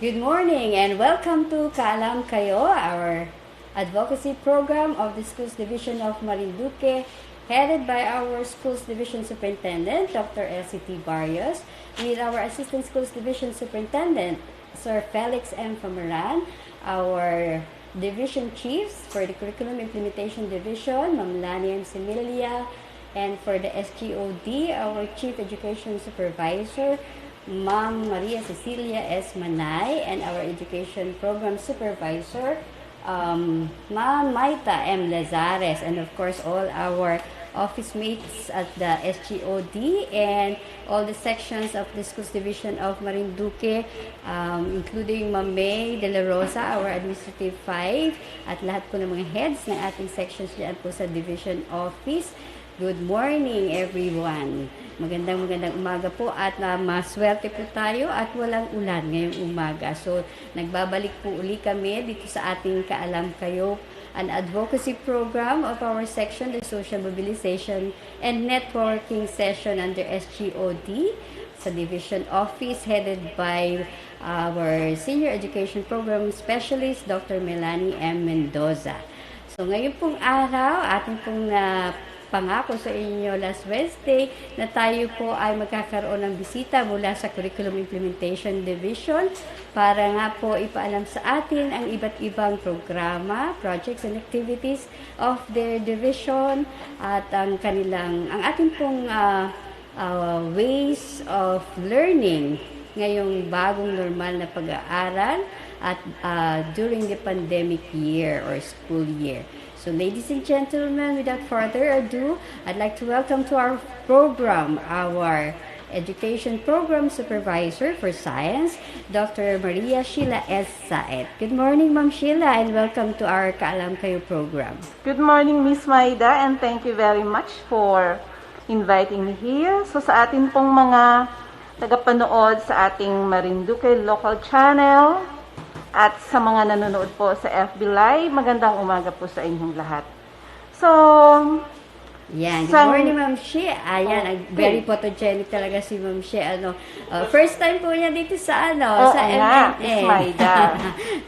Good morning and welcome to Kaalam Kayo, our advocacy program of the Schools Division of Marinduque, headed by our Schools Division Superintendent, Dr. LCT Barrios, with our Assistant Schools Division Superintendent, Sir Felix M. Famaran, our Division Chiefs for the Curriculum Implementation Division, Ma'am Lani M. Similia, and for the SGOD, our Chief Education Supervisor, Ma'am Maria Cecilia S. Manay, and our Education Program Supervisor, Ma'am Maita M. Lazares, and of course all our office mates at the SGOD and all the sections of the Schools Division of Marinduque, including Ma'am May De La Rosa, our Administrative 5, at lahat po ng mga heads ng ating sections diyan po sa Division Office. Good morning everyone. Magandang umaga po at maswerte po tayo at walang ulan ngayong umaga. So, nagbabalik po uli kami dito sa ating Kaalam Kayo, an advocacy program of our section, the Social Mobilization and Networking Session under SGOD sa Division Office headed by our Senior Education Program Specialist, Dr. Melanie M. Mendoza. So, ngayon pong araw, ating pong pangako sa inyo last Wednesday na tayo po ay magkakaroon ng bisita mula sa Curriculum Implementation Division para nga po ipaalam sa atin ang iba't ibang programa, projects and activities of their division at ang ating pong ways of learning ngayong bagong normal na pag-aaral at during the pandemic year or school year. So, ladies and gentlemen, without further ado, I'd like to welcome to our program our Education Program Supervisor for Science, Dr. Maria Sheila S. Saed. Good morning, Ma'am Sheila, and welcome to our Kaalam Kayo program. Good morning, Miss Maida, and thank you very much for inviting me here. So, sa atin pong mga tagapanood sa ating Marinduque local channel, at sa mga nanonood po sa FB Live, magandang umaga po sa inyong lahat. So, yan. Good morning, Ma'am She. Ayan, very photogenic talaga si Ma'am She. First time po niya dito sa sa MNN.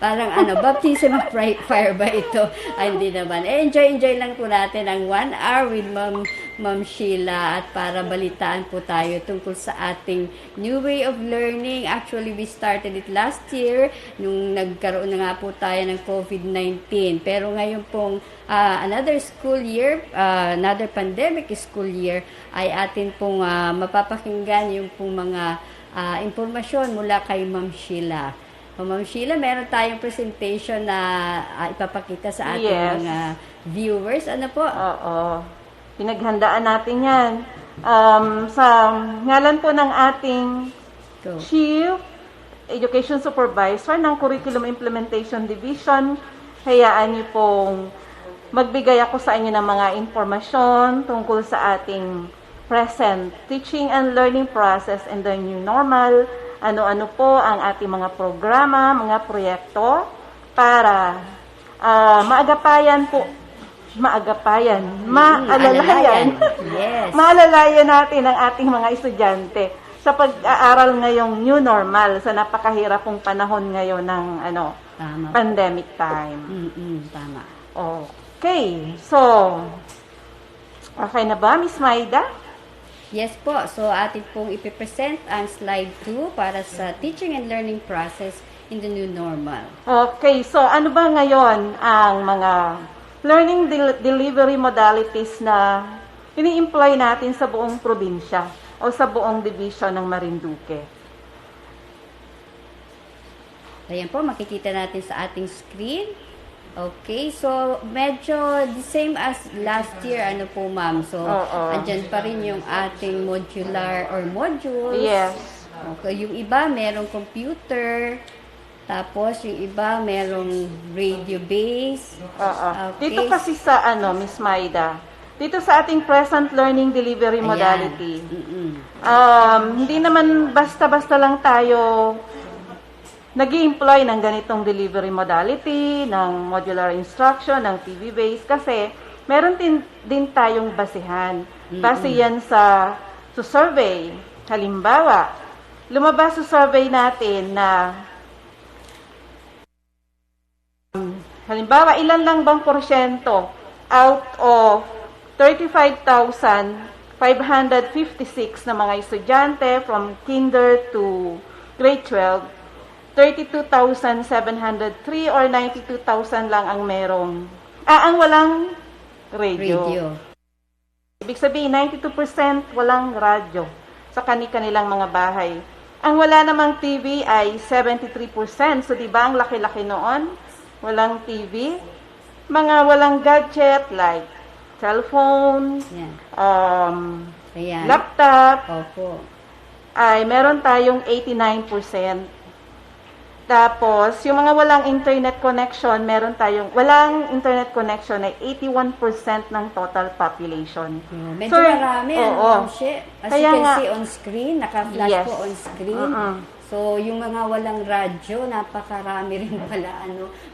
Parang baptism of fire ba ito? Ay, hindi naman. Enjoy lang po natin ang 1 hour with Ma'am Sheila at para balitaan po tayo tungkol sa ating new way of learning. Actually, we started it last year nung nagkaroon na nga po tayo ng COVID-19. Pero ngayon pong another school year, another pandemic school year, ay atin pong mapapakinggan yung pong mga impormasyon mula kay Ma'am Sheila. Ma'am Sheila, meron tayong presentation na ipapakita sa ating mga viewers. Ano po? Oo. Pinaghandaan natin yan. Sa ngalan po ng ating Chief Education Supervisor ng Curriculum Implementation Division, hayaan niyo pong magbigay ako sa inyo ng mga impormasyon tungkol sa ating present teaching and learning process in the new normal. Ano-ano po ang ating mga programa, mga proyekto para maalalayan natin ang ating mga estudyante sa pag-aaral ngayong new normal sa napakahirap pong panahon ngayon ng pandemic time. Tama. Okay. So, okay na ba, Miss Maida? Yes po. So, atin pong ipipresent ang slide 2 para sa teaching and learning process in the new normal. Okay. So, ano ba ngayon ang mga learning delivery modalities na ini-employ natin sa buong probinsya o sa buong division ng Marinduque? Ayan po, makikita natin sa ating screen. Okay, so medyo the same as last year, po ma'am. So, andyan pa rin yung ating modular or modules. Yes. Okay, yung iba merong computer, tapos yung iba merong radio base. Okay. Dito kasi sa Miss Maida, dito sa ating present learning delivery modality, hindi naman basta-basta lang tayo nag-i-employ ng ganitong delivery modality, ng modular instruction, ng TV-based, kasi meron din tayong basihan. Base yan sa survey. Halimbawa, lumabas sa survey natin na ilan lang bang porsyento out of 35,556 na mga estudyante from kinder to grade 12 32,703 or 92,000 lang ang merong, ang walang radio. Ibig sabihin, 92% walang radyo sa kanilang mga bahay. Ang wala namang TV ay 73%. So, di ba, ang laki-laki noon? Walang TV. Mga walang gadget like cellphone, laptop, ay meron tayong 89%. Tapos, yung mga walang internet connection, walang internet connection ay 81% ng total population. Medyo marami. As you can see on screen, naka-flash po on screen. So, yung mga walang radyo, napakarami rin pala.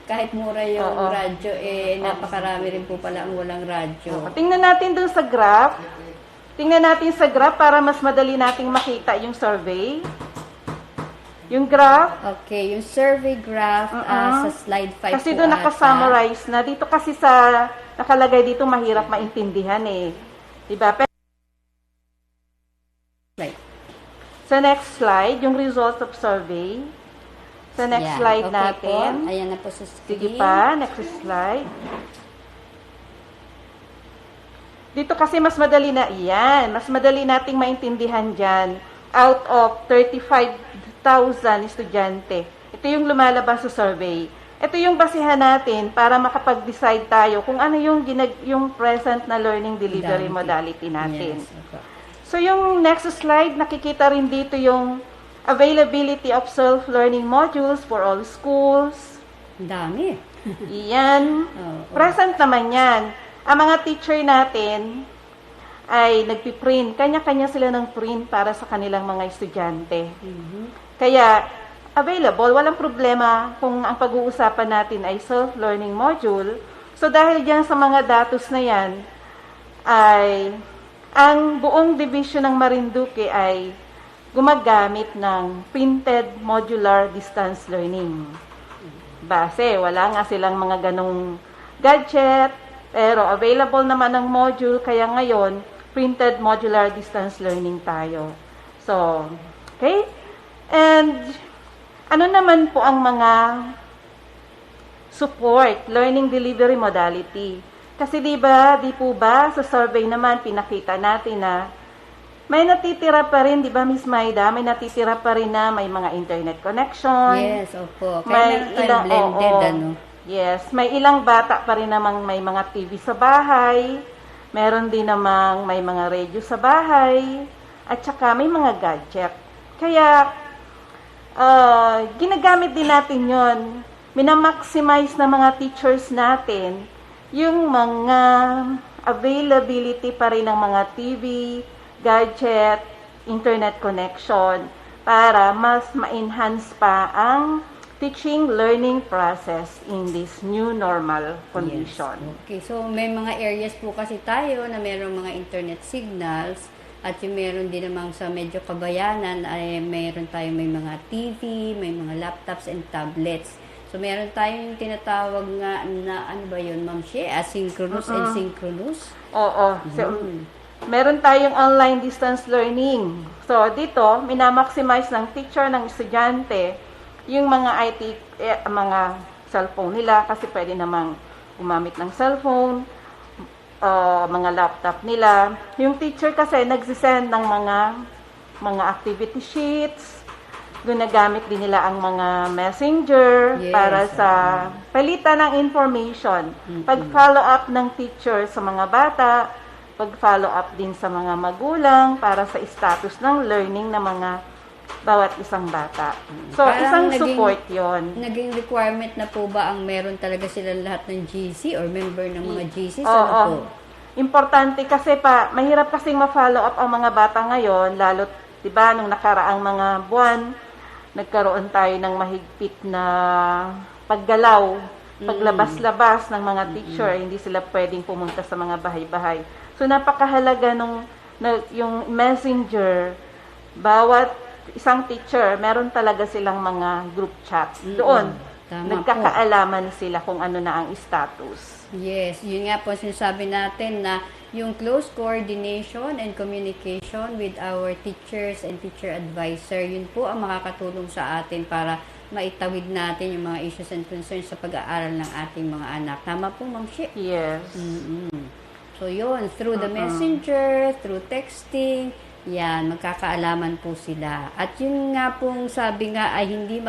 Kahit mura yung radyo, napakarami rin po pala ang walang radyo. Tingnan natin dun sa graph. Tingnan natin sa graph para mas madali nating makita yung survey. Yung graph. Okay, yung survey graph sa slide 5 kasi doon naka-summarize na. Dito kasi nakalagay dito mahirap maintindihan eh. Diba? Sa next slide, yung results of survey. Sa next slide natin. Ayan na po sa screen. Sige pa, next slide. Dito kasi mas madali mas madali nating maintindihan dyan. Out of 35,000 estudyante. Ito yung lumalabas sa survey. Ito yung basihan natin para makapag-decide tayo kung ano yung present na learning delivery modality natin. So yung next slide, nakikita rin dito yung availability of self-learning modules for all schools. Dami. Yan. Present naman yan. Ang mga teacher natin ay nagpiprint. Kanya-kanya sila ng print para sa kanilang mga estudyante. Kaya, available, walang problema kung ang pag-uusapan natin ay self-learning module. So, dahil dyan sa mga datos na yan, ay ang buong division ng Marinduque ay gumagamit ng printed modular distance learning. Base, wala nga silang mga ganong gadget, pero available naman ang module, kaya ngayon, printed modular distance learning tayo. So, okay? And, ano naman po ang mga support, learning delivery modality? Kasi di po ba, sa survey naman, pinakita natin na may natitira pa rin, di ba, Miss Maida? May natitira pa rin na may mga internet connection. Yes, opo. Kaya may ilang blended, Yes, may ilang bata pa rin namang may mga TV sa bahay, meron din namang may mga radio sa bahay, at saka may mga gadget. Kaya, ginagamit din natin yon. Minamaximize na mga teachers natin yung mga availability pa rin ng mga TV, gadget, internet connection, para mas ma-enhance pa ang teaching learning process in this new normal condition. Yes. Okay, so may mga areas po kasi tayo na mayroong mga internet signals at yung meron din namang sa medyo kabayanan ay meron tayong may mga TV, may mga laptops and tablets. So meron tayong tinatawag nga na ano ba yun, Ma'am Shea? Asynchronous and synchronous? Oo. So, meron tayong online distance learning. So dito, minamaximize ng teacher, ng estudyante, yung mga IT, mga cellphone nila, kasi pwede namang gumamit ng cellphone, mga laptop nila. Yung teacher kasi nagsisend ng mga activity sheets, gunagamit din nila ang mga messenger para sa palitan ng information. Pag-follow up ng teacher sa mga bata, pag-follow up din sa mga magulang para sa status ng learning ng mga bawat isang bata. So, parang isang support yon. Naging requirement na po ba ang meron talaga sila lahat ng GC or member ng mga GC? Ano po? Importante kasi mahirap kasing ma-follow up ang mga bata ngayon, lalo, di ba, nung nakaraang mga buwan, nagkaroon tayo ng mahigpit na paggalaw, paglabas-labas ng mga teacher, hindi sila pwedeng pumunta sa mga bahay-bahay. So, napakahalaga yung messenger, bawat isang teacher, meron talaga silang mga group chat. Doon, nagkakaalaman sila kung ano na ang status. Yes, yun nga po sinasabi natin na yung close coordination and communication with our teachers and teacher advisor, yun po ang makakatulong sa atin para maitawid natin yung mga issues and concerns sa pag-aaral ng ating mga anak. Tama po, Ma'am Shi? Yes. So, yun, through the messenger, through texting, yan, magkakaalaman po sila. At yun nga pong sabi nga ay hindi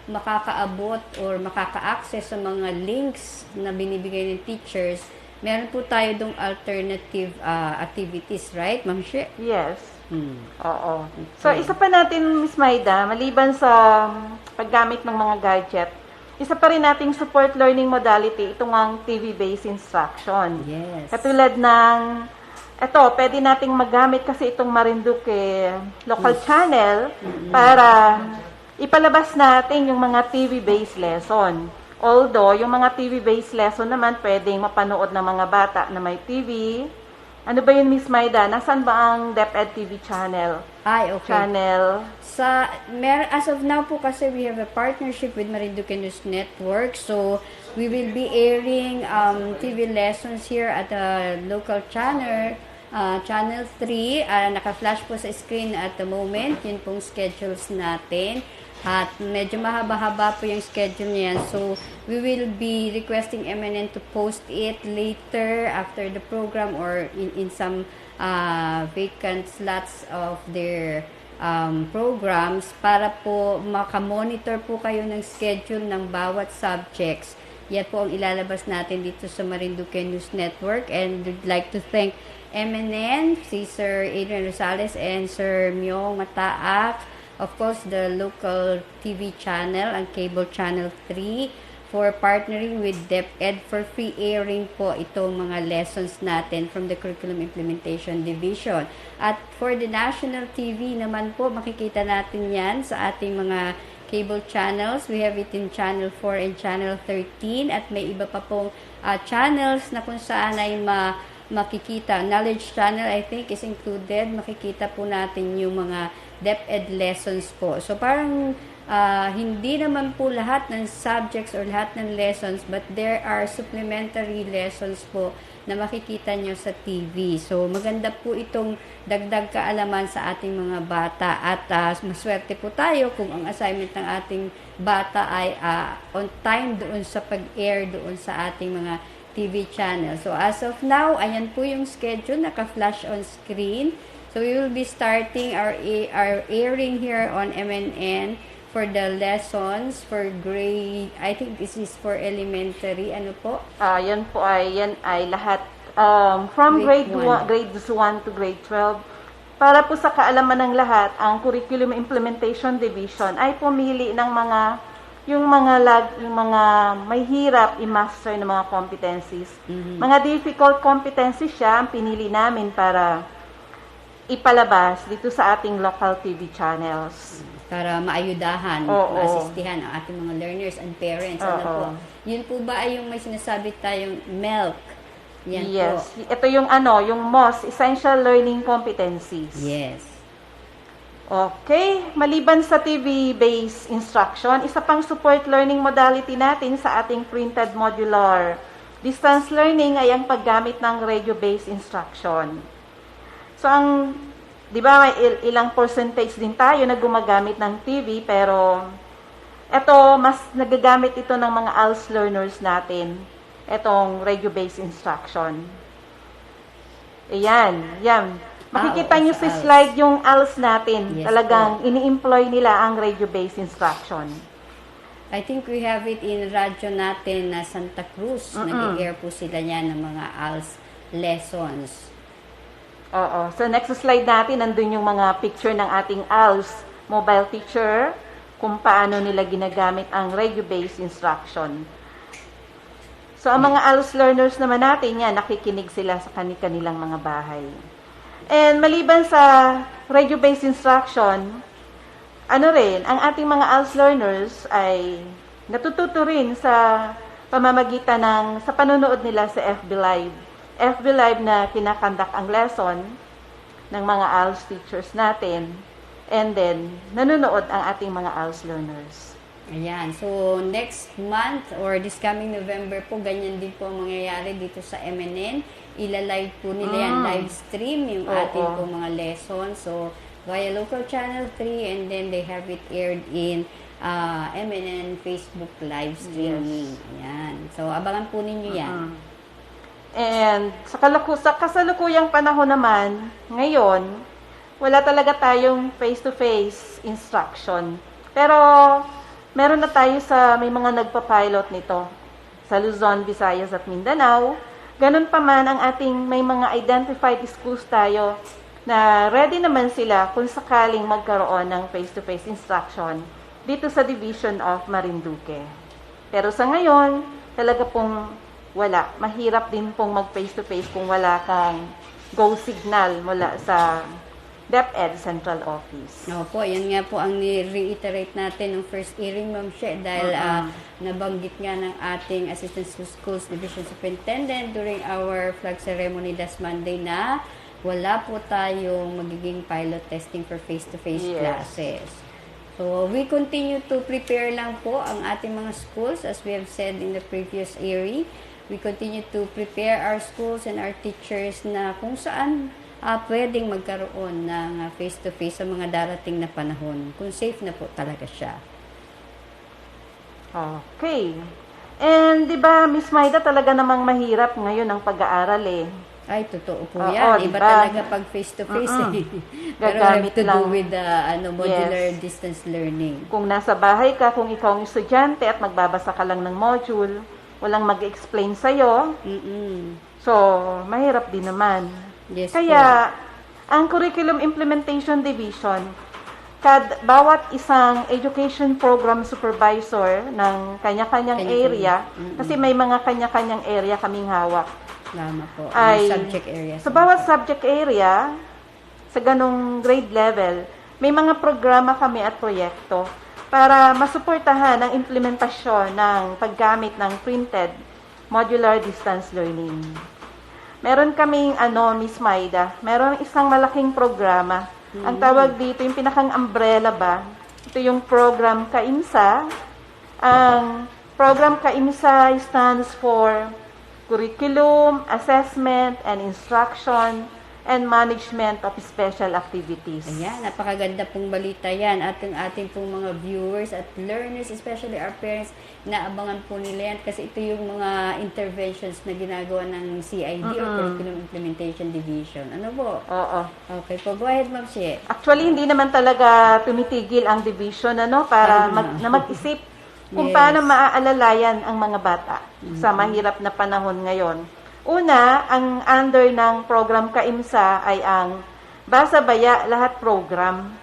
makakaabot or makaka-access sa mga links na binibigay ng teachers. Meron po tayo dong alternative activities, right, Ma'am Shi? Yes. Oo. So, isa pa natin, Miss Maida, maliban sa paggamit ng mga gadget, isa pa rin nating support learning modality, itong ang TV-based instruction. Yes. Katulad ng, pwede nating magamit kasi itong Marinduque local channel para ipalabas natin yung mga TV-based lesson. Although, yung mga TV-based lesson naman, pwedeng mapanood ng mga bata na may TV. Ano ba yun, Miss Maida? Nasaan ba ang DepEd TV channel? Ay, okay. Channel. As of now po kasi we have a partnership with Marinduque News Network. So, we will be airing TV lessons here at the local channel, Channel 3. Naka-flash po sa screen at the moment. Yun pong schedules natin. At medyo mahaba-haba po yung schedule niyan. So, we will be requesting MNN to post it later after the program or in some vacant slots of their programs para po makamonitor po kayo ng schedule ng bawat subjects. Yan po ang ilalabas natin dito sa Marinduque News Network. And we'd like to thank MNN, si Sir Adrian Rosales and Sir Myong Mataak, of course, the local TV channel, ang cable channel 3, for partnering with DepEd for free airing po itong mga lessons natin from the Curriculum Implementation Division. At for the national TV naman po, makikita natin yan sa ating mga cable channels. We have it in Channel 4 and Channel 13 at may iba pa pong channels na kung saan ay makikita. Knowledge Channel, I think, is included. Makikita po natin yung mga DepEd lessons po. So, parang hindi naman po lahat ng subjects or lahat ng lessons, but there are supplementary lessons po na makikita nyo sa TV. So, maganda po itong dagdag kaalaman sa ating mga bata. At maswerte po tayo kung ang assignment ng ating bata ay on time doon sa pag-air doon sa ating mga TV channel. So, as of now, ayan po yung schedule, naka-flash on screen. So, we will be starting our airing here on MNN for the lessons for grade, I think this is for elementary, ano po? Yan ay lahat from grades 1 to grade 12. Para po sa kaalaman ng lahat, ang Curriculum Implementation Division ay pumili ng yung mga may hirap i-master ng mga competencies. Mga difficult competencies siya ang pinili namin para ipalabas dito sa ating local TV channels. Para maayudahan, maasistihan ang ating mga learners and parents. Ano po? Yun po ba ay yung may sinasabi tayong MELC? Yan yes. Po. Ito yung yung most essential learning competencies. Yes. Okay. Maliban sa TV-based instruction, isa pang support learning modality natin sa ating printed modular distance learning ay ang paggamit ng radio-based instruction. So, di ba, may ilang percentage din tayo na gumagamit ng TV, pero mas nagagamit ito ng mga ALS learners natin, itong radio-based instruction. Ayan, yan. Makikita nyo sa slide yung ALS natin. Yes, talagang ini-employ nila ang radio-based instruction. I think we have it in radyo natin na Santa Cruz. Nag-air po sila niyan ng mga ALS lessons. Oo. So, next slide natin, nandun yung mga picture ng ating ALS mobile teacher, kung paano nila ginagamit ang radio-based instruction. So, ang mga ALS learners naman natin, yan, nakikinig sila sa kanilang mga bahay. And maliban sa radio-based instruction, ang ating mga ALS learners ay natututo rin sa pamamagitan sa panonood nila sa FB Live. FB Live na kinakandak ang lesson ng mga ALS teachers natin. And then, nanonood ang ating mga ALS learners. Ayan. So, next month or this coming November po, ganyan din po ang mangyayari dito sa MNN. Ila-live po nila yan, live stream yung ating po mga lesson. So, via local channel 3 and then they have it aired in MNN Facebook live streaming. Ayan. So, abangan po ninyo yan. And sa kasalukuyang panahon naman, ngayon, wala talaga tayong face-to-face instruction. Pero, meron na tayo may mga nagpa-pilot nito sa Luzon, Visayas at Mindanao. Ganun pa man ang may mga identified schools tayo na ready naman sila kung sakaling magkaroon ng face-to-face instruction dito sa Division of Marinduque. Pero sa ngayon, talaga pong wala. Mahirap din pong mag-face-to-face kung wala kang go signal mula sa DepEd Central Office. Opo, yan nga po ang ni-reiterate natin ng first hearing, Ma'am She, dahil nabanggit nga ng ating Assistant Schools Division Superintendent during our flag ceremony last Monday na wala po tayong magiging pilot testing for face-to-face classes. So, we continue to prepare lang po ang ating mga schools as we have said in the previous hearing. We continue to prepare our schools and our teachers na kung saan pwedeng magkaroon ng face-to-face sa mga darating na panahon. Kung safe na po talaga siya. Okay. And di ba, Miss Maida, talaga namang mahirap ngayon ang pag-aaral eh. Ay, totoo po yan. Iba talaga pag face-to-face eh. Pero have to do with modular distance learning. Kung nasa bahay ka, kung ikaw ang estudyante at magbabasa ka lang ng module, walang mag-explain sa'yo. So, mahirap din naman. Yes, kaya, ang Curriculum Implementation Division, bawat isang education program supervisor ng kanya-kanyang area, kasi may mga kanya-kanyang area kaming hawak. Tama po. Subject area. Sa bawat subject area, sa ganong grade level, may mga programa kami at proyekto para masuportahan ang implementasyon ng paggamit ng printed modular distance learning. Meron kaming, Miss Maida, meron isang malaking programa. Ang tawag dito, yung pinakang umbrella ba? Ito yung program KAIMSA. Ang program KAIMSA stands for Curriculum, Assessment, and Instruction, and Management of Special Activities. Ayan, napakaganda pong balita yan. At ang ating pong mga viewers at learners, especially our parents, naabangan po nila yan kasi ito yung mga interventions na ginagawa ng CID or Curriculum Implementation Division. Ano po? Oo. Okay po. Go ahead, Ma'am She. Actually, hindi naman talaga tumitigil ang division para mag-isip kung paano maaalalayan ang mga bata sa mahirap na panahon ngayon. Una, ang under ng program KAIMSA ay ang Basa Baya Lahat Program.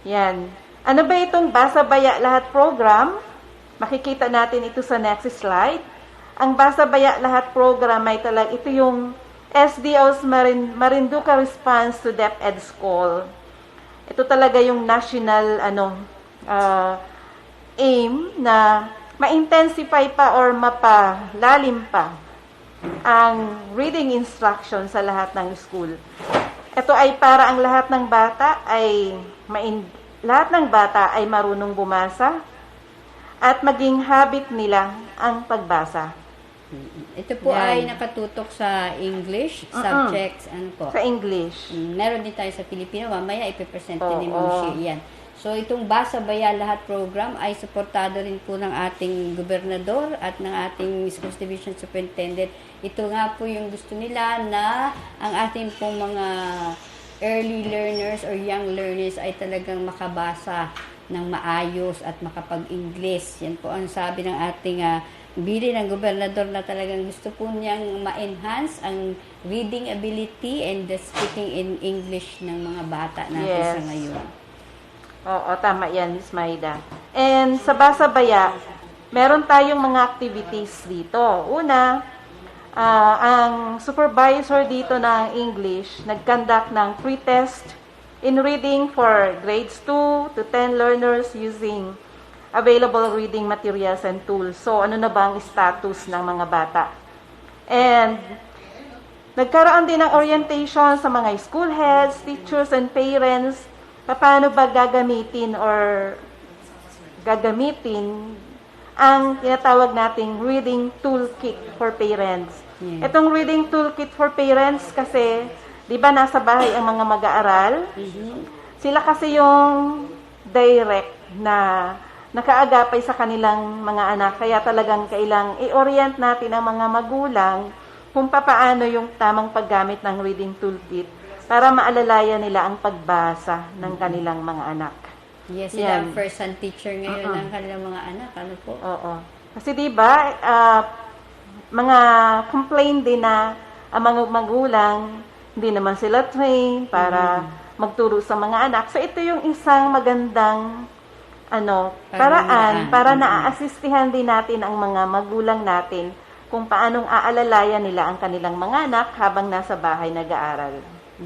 Yan. Ano ba itong Basa Baya Lahat Program? Makikita natin ito sa next slide. Ang Basa Baya Lahat Program ay ito yung SDO's Marinduque Response to DepEd School. Ito talaga yung national aim na ma-intensify pa or mapalalim pa ang reading instruction sa lahat ng school. Ito ay para ang lahat ng bata ay marunong bumasa at maging habit nila ang pagbasa. Ito po ay nakatutok sa English subjects, Sa English. Meron din tayo sa Filipino, mamaya ipipresent din ni Ma'am She yan. So, itong Basa Baya Lahat program ay suportado rin po ng ating gobernador at ng ating Schools Division Superintendent. Ito nga po yung gusto nila na ang ating pong mga early learners or young learners ay talagang makabasa ng maayos at makapag-English. Yan po ang sabi ng ating bili ng gobernador na talagang gusto po niyang ma-enhance ang reading ability and the speaking in English ng mga bata natin sa ngayon. Oo, tama yan, Miss Maida. And sa Basa Baya, meron tayong mga activities dito. Una, ang supervisor dito ng English nag-conduct ng pre-test in reading for grades 2 to 10 learners using available reading materials and tools. So, ano na ba ang status ng mga bata? And nagkaroon din ng orientation sa mga school heads, teachers, and parents paano ba gagamitin ang tinatawag nating reading toolkit for parents. Itong reading toolkit for parents kasi, di ba nasa bahay ang mga mag-aaral? Sila kasi yung direct na nakaagapay sa kanilang mga anak. Kaya talagang kailang i-orient natin ang mga magulang kung papaano yung tamang paggamit ng reading toolkit para maalalayan nila ang pagbasa ng kanilang mga anak. Yes, sila ang first-hand teacher ngayon ng kanilang mga anak. Ano po? Oo. Kasi diba, mga complaint din na ang mga magulang, hindi naman sila train para magturo sa mga anak. So, ito yung isang magandang paraan para naaasistihan din natin ang mga magulang natin kung paanong aalalayan nila ang kanilang mga anak habang nasa bahay nag-aaral.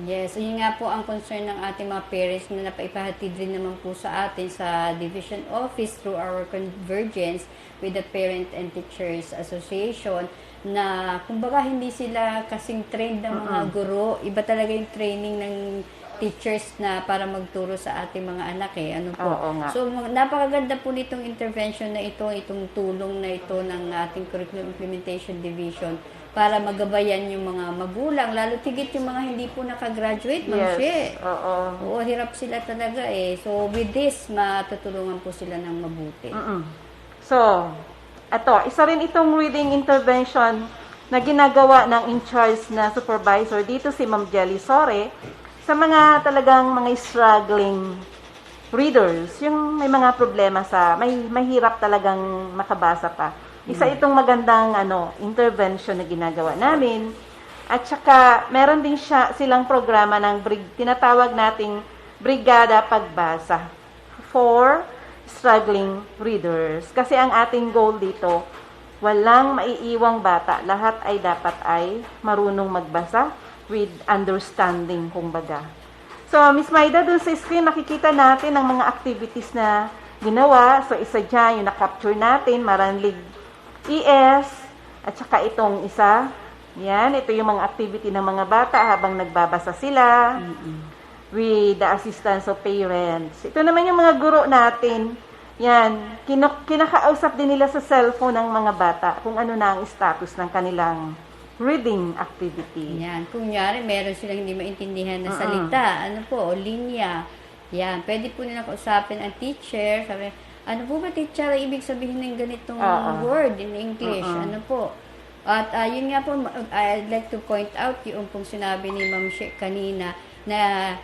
Yes, yun nga po ang concern ng ating mga parents na napaipahatid rin naman po sa atin sa Division Office through our convergence with the Parent and Teachers Association na kumbaga hindi sila kasing trained ng mga guro. Iba talaga yung training ng teachers na para magturo sa ating mga anak Ano po? Oo nga. So, napakaganda po nitong intervention na ito, itong tulong na ito ng ating Curriculum Implementation Division para magabayan yung mga magulang, lalo tigit yung mga hindi po nakagraduate, Ma'am She. Oo, hirap sila talaga So, with this, matutulungan po sila ng mabuti. So, isa rin itong reading intervention na ginagawa ng in-charge na supervisor dito si Ma'am Jelly Sore sa mga talagang mga struggling readers, yung may mga problema may mahirap talagang makabasa pa. Isa itong magandang intervention na ginagawa namin. At saka meron din silang programa ng tinatawag nating Brigada Pagbasa for struggling readers. Kasi ang ating goal dito, walang maiiwang bata. Lahat ay dapat ay marunong magbasa with understanding, kumbaga. So, Miss Maida, dun sa screen, nakikita natin ang mga activities na ginawa. So, isa dyan, yung na-capture natin, Maranlig ES, at saka itong isa. Yan, ito yung mga activity ng mga bata habang nagbabasa sila with the assistance of parents. Ito naman yung mga guro natin. Yan, kinakausap din nila sa cellphone ng mga bata kung ano na ang status ng kanilang reading activity. Yan, kunyari meron silang hindi maintindihan na salita, o linya. Yan, pwede po nilang kausapin ang teacher, sabi, ano po ba teacher, ibig sabihin ng ganitong word in English? Ano po? At yun nga po, I'd like to point out yung pong sinabi ni Ma'am She kanina na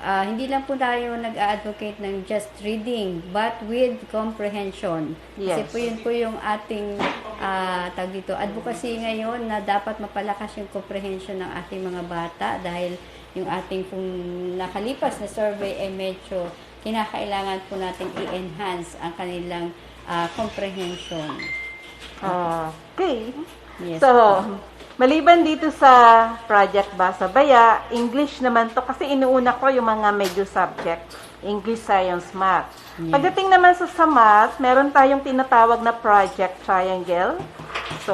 hindi lang po tayo nag-advocate ng just reading, but with comprehension. Yes. Kasi po yun po yung ating advocacy ngayon na dapat mapalakas yung comprehension ng ating mga bata dahil yung ating pong nakalipas na survey ay medyo kinakailangan po natin i-enhance ang kanilang comprehension. Okay. Yes. So, maliban dito sa Project Basa Baya, English naman to kasi inuuna ko yung mga major subject, English, Science, Math. Yes. Pagdating naman sa Math, meron tayong tinatawag na Project Triangle. So,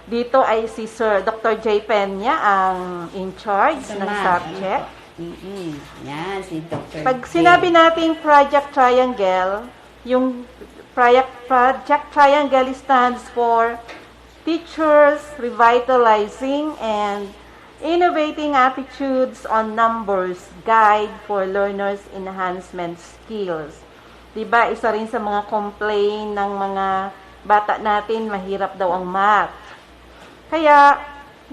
dito ay si Sir Dr. J. Peña ang in charge ng subject. Yan, si Dr. Pag sinabi nating Project Triangle, yung Project Triangle stands for Teachers Revitalizing and Innovating Attitudes on Numbers Guide for Learners Enhancement Skills. Diba, isa rin sa mga complaint ng mga bata natin, mahirap daw ang math. Kaya,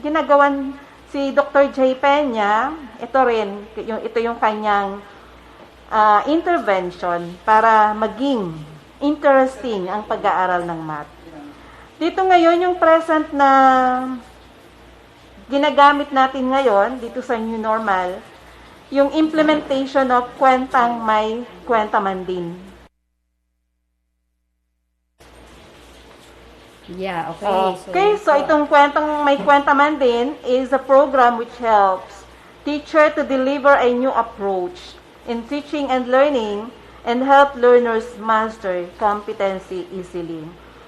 ginagawan si Dr. J. Peña, ito yung kanyang intervention para maging interesting ang pag-aaral ng math. Dito ngayon, yung present na ginagamit natin ngayon, dito sa New Normal, yung implementation of kwentang may kwenta man din. Yeah, okay. Okay, so itong kwentang may kwenta man din is a program which helps teacher to deliver a new approach in teaching and learning and help learners master competency easily.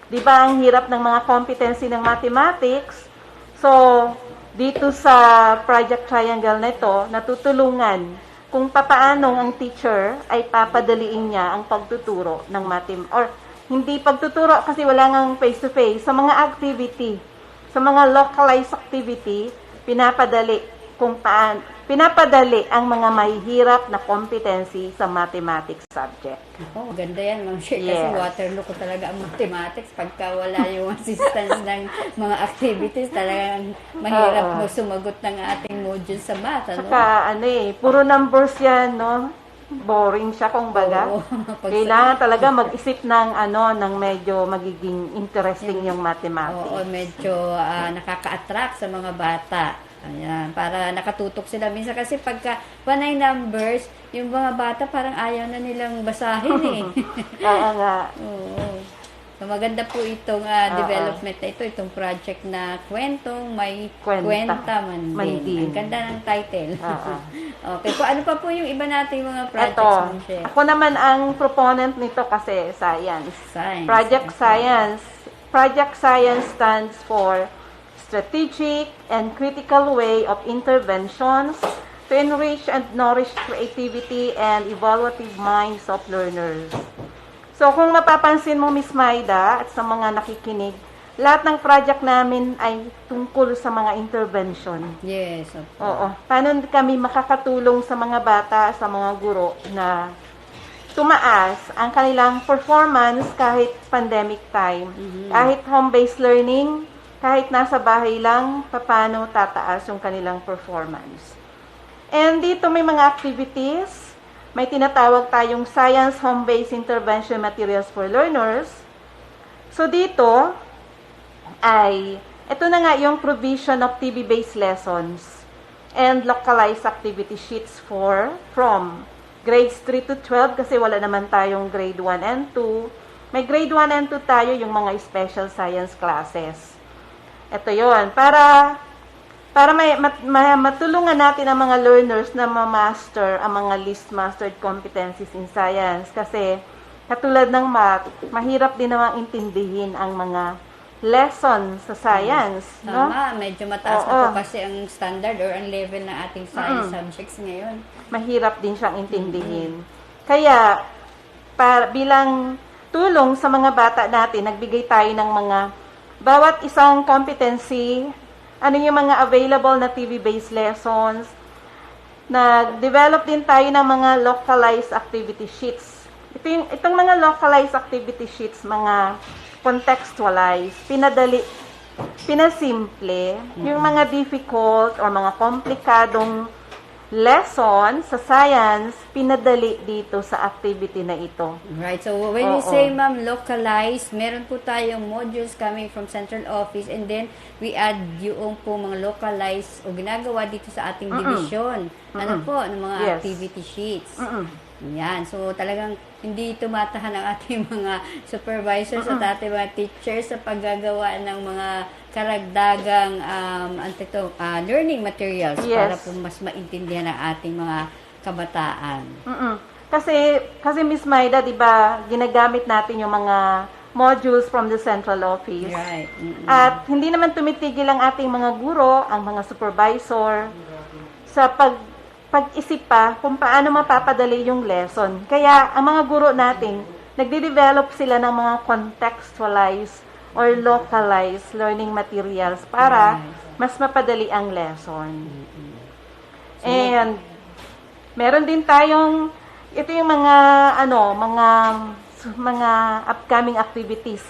Di ba ang hirap ng mga competency ng mathematics? So, dito sa Project Triangle na ito, natutulungan kung papaanong ang teacher ay papadaliin niya ang pagtuturo ng hindi pagtuturo kasi wala ngang face-to-face. Sa mga activity, sa mga localized activity, pinapadali kung pinapadali ang mga mahihirap na competency sa mathematics subject. Oh, ganda yan, Ma'am Sher. Yes. Kasi Waterloo ko talaga ang mathematics. Pagka wala yung assistance ng mga activities, talagang mahirap mo sumagot ng ating module sa math. Ano? Saka, puro numbers yan, no? Boring siya, kung baga. Oo. Kailangan talaga mag-isip ng medyo magiging interesting yung mathematics. Oo, medyo nakaka-attract sa mga bata. Ayan, para nakatutok sila. Minsan kasi pagka panay numbers, yung mga bata parang ayaw na nilang basahin eh. Oo nga. Oo. So, maganda po itong development na ito, itong project na kwentong may kwenta man din. Ang ganda ng title. Okay, po ano pa po yung iba nating mga projects, Ma'am Sher? Ako naman ang proponent nito kasi science. Science. Project Science stands for strategic and critical way of interventions to enrich and nourish creativity and evaluative minds of learners. So, kung mapapansin mo, Miss Maida, at sa mga nakikinig, lahat ng project namin ay tungkol sa mga intervention. Yes, of course. Oo. Paano kami makakatulong sa mga bata, sa mga guro na tumaas ang kanilang performance kahit pandemic time, kahit home-based learning, kahit nasa bahay lang, paano tataas yung kanilang performance. And dito may mga activities, may tinatawag tayong Science Home-Based Intervention Materials for Learners. So dito, ito na nga yung provision of TV-based lessons and localized activity sheets from grades 3 to 12 kasi wala naman tayong grade 1 and 2. May grade 1 and 2 tayo, yung mga special science classes. Ito yon para matulungan natin ang mga learners na ma-master ang mga least mastered competencies in science. Kasi, katulad ng math, mahirap din namang intindihin ang mga lesson sa science. Tama, no? Medyo mataas na po kasi ang standard or ang level ng ating science subjects ngayon. Mahirap din siyang intindihin. Kaya, bilang tulong sa mga bata natin, nagbigay tayo ng mga bawat isang competency, ano yung mga available na TV-based lessons. Nag-develop din tayo ng mga localized activity sheets. Itong mga localized activity sheets, mga contextualized, pinasimple, yung mga difficult or mga komplikadong lesson sa science, pinadali dito sa activity na ito. Right. So, when you say, ma'am, localized, meron po tayong modules coming from central office and then we add yung po mga localized o ginagawa dito sa ating division. Ano po, ng mga activity sheets. Yan. So, talagang hindi tumatahan ang ating mga supervisors at ating mga teachers sa paggagawa ng mga karagdagang learning materials para po mas maintindihan ang ating mga kabataan. Kasi Miss Maida, 'di ba, ginagamit natin yung mga modules from the central office. Right. At hindi naman tumitigil ang ating mga guro, ang mga supervisor sa pag-isip pa kung paano mapapadali yung lesson. Kaya ang mga guro natin, nagde-develop sila ng mga contextualized or localized learning materials para mas mapadali ang lesson. And meron din tayong ito yung mga upcoming activities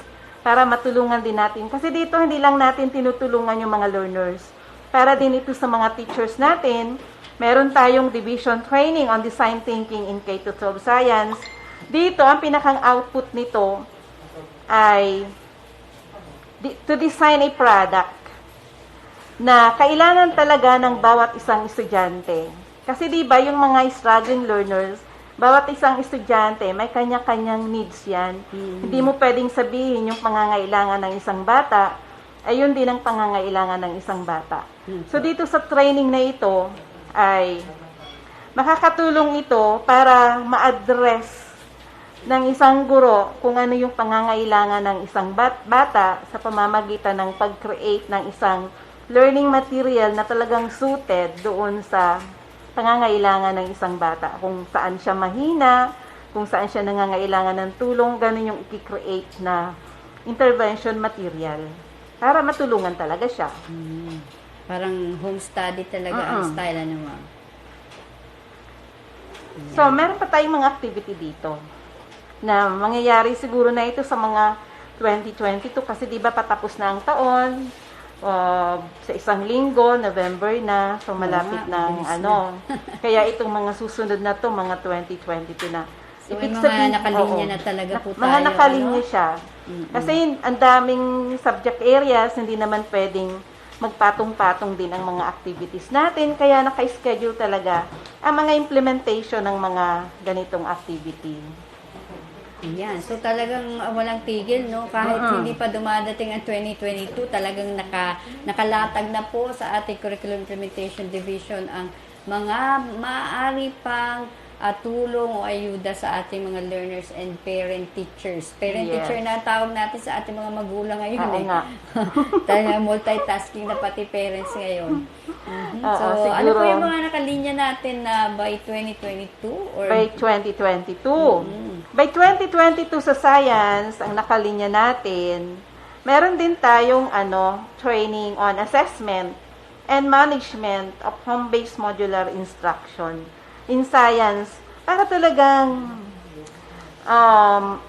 para matulungan din natin. Kasi dito hindi lang natin tinutulungan yung mga learners. Para din ito sa mga teachers natin. Meron tayong division training on design thinking in K-12 science. Dito ang pinakang output nito ay to design a product na kailangan talaga ng bawat isang estudyante. Kasi di ba yung mga struggling learners, bawat isang estudyante may kanya-kanyang needs yan. Hindi mo pwedeng sabihin yung pangangailangan ng isang bata, ay yun din ang pangangailangan ng isang bata. So dito sa training na ito, ay makakatulong ito para ma-address ng isang guro kung ano yung pangangailangan ng isang bata sa pamamagitan ng pag-create ng isang learning material na talagang suited doon sa pangangailangan ng isang bata. Kung saan siya mahina, kung saan siya nangangailangan ng tulong, ganun yung i-create na intervention material para matulungan talaga siya. Parang home study talaga ang style, ano ma'am? So, meron pa tayong mga activity dito na mangyayari siguro na ito sa mga 2022 kasi di ba patapos na ang taon, sa isang linggo, November na, so malapit ng ano. Kaya itong mga susunod na to, mga 2022 na. So, ibig sabihin, nakalinya na talaga po tayo. Mga nakalinya siya. Kasi ang daming subject areas, hindi naman pwedeng magpatong-patong din ang mga activities natin. Kaya naka-schedule talaga ang mga implementation ng mga ganitong activity. Yan. So talagang walang tigil, no? Kahit hindi pa dumadating ang 2022, talagang nakalatag na po sa ating Curriculum Implementation Division ang mga maaari pang tulong o ayuda sa ating mga learners and parent-teachers. Parent-teacher na tawag natin sa ating mga magulang ngayon. Oo nga. Talagang multitasking na pati parents ngayon. So, siguro, ano po yung mga nakalinya natin na by 2022? Or by 2022. By 2022 sa science, ang nakalinya natin, meron din tayong training on assessment and management of home-based modular instruction in science para talagang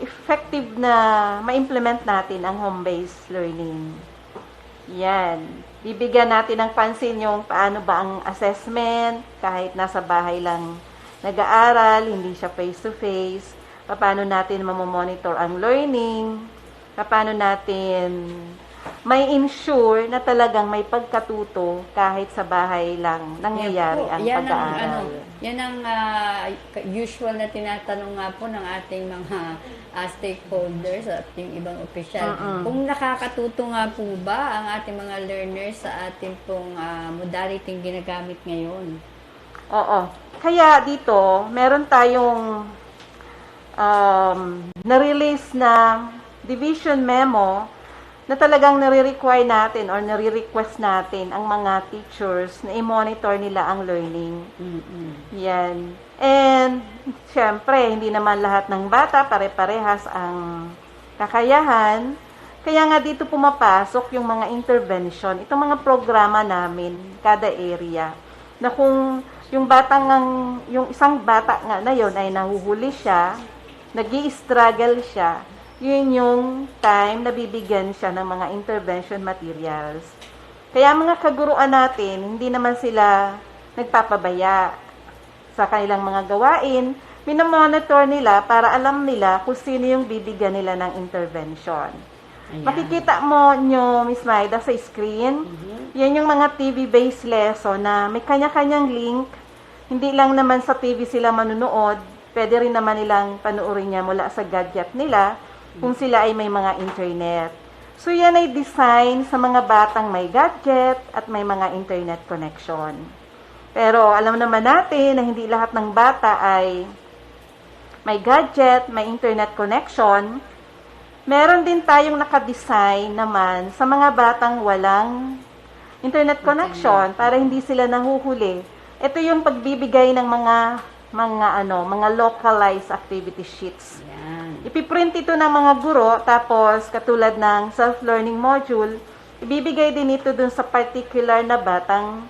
effective na ma-implement natin ang home-based learning. Yan. Bibigyan natin ng pansin yung paano ba ang assessment, kahit nasa bahay lang nag-aaral, hindi siya face-to-face, paano natin mamomonitor ang learning, paano natin may ensure na talagang may pagkatuto kahit sa bahay lang nangyayari ang pag-aaral. Yan ang usual na tinatanong nga po ng ating mga stakeholders at yung ibang opisyal. Kung nakakatuto nga po ba ang ating mga learners sa ating pong modality ginagamit ngayon? Oo. Kaya dito, meron tayong na-release na division memo na talagang nare-require natin or nare-request natin ang mga teachers na i-monitor nila ang learning. Yan. And, syempre, hindi naman lahat ng bata pare-parehas ang kakayahan. Kaya nga dito pumapasok yung mga intervention, itong mga programa namin, kada area, na kung yung isang bata nga na yun ay nahuhuli siya, nag-i-struggle siya, yun yung time na bibigyan siya ng mga intervention materials. Kaya mga kaguruan natin, hindi naman sila nagpapabaya sa kanilang mga gawain. Minomonitor nila para alam nila kung sino yung bibigyan nila ng intervention. Ayan. Makikita mo nyo, Miss Maida, sa screen. Yan yung mga TV-based lesson na may kanya-kanyang link. Hindi lang naman sa TV sila manunood. Pwede rin naman nilang panuorin niya mula sa gadget nila kung sila ay may mga internet. So, yan ay design sa mga batang may gadget at may mga internet connection. Pero, alam naman natin na hindi lahat ng bata ay may gadget, may internet connection. Meron din tayong nakadesign naman sa mga batang walang internet connection para hindi sila nahuhuli. Ito yung pagbibigay ng mga localized activity sheets. Ipiprint ito ng mga guro, tapos katulad ng self-learning module, ibibigay din ito dun sa particular na batang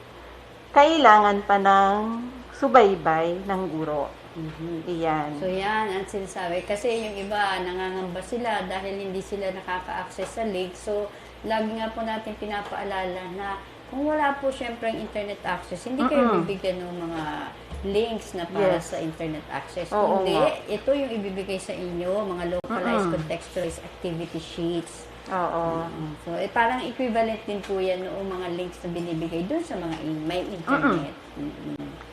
kailangan pa ng subaybay ng guro. Iyan. So yan ang sinasabi. Kasi yung iba, nangangamba sila dahil hindi sila nakaka-access sa link. So, lagi nga po natin pinapaalala na kung wala po syempre ang internet access, hindi kayo bibigyan ng mga links na para sa internet access. Kundi, ito yung ibibigay sa inyo, mga localized contextualized activity sheets. So, parang equivalent din po yan noong mga links na binibigay dun sa mga may internet.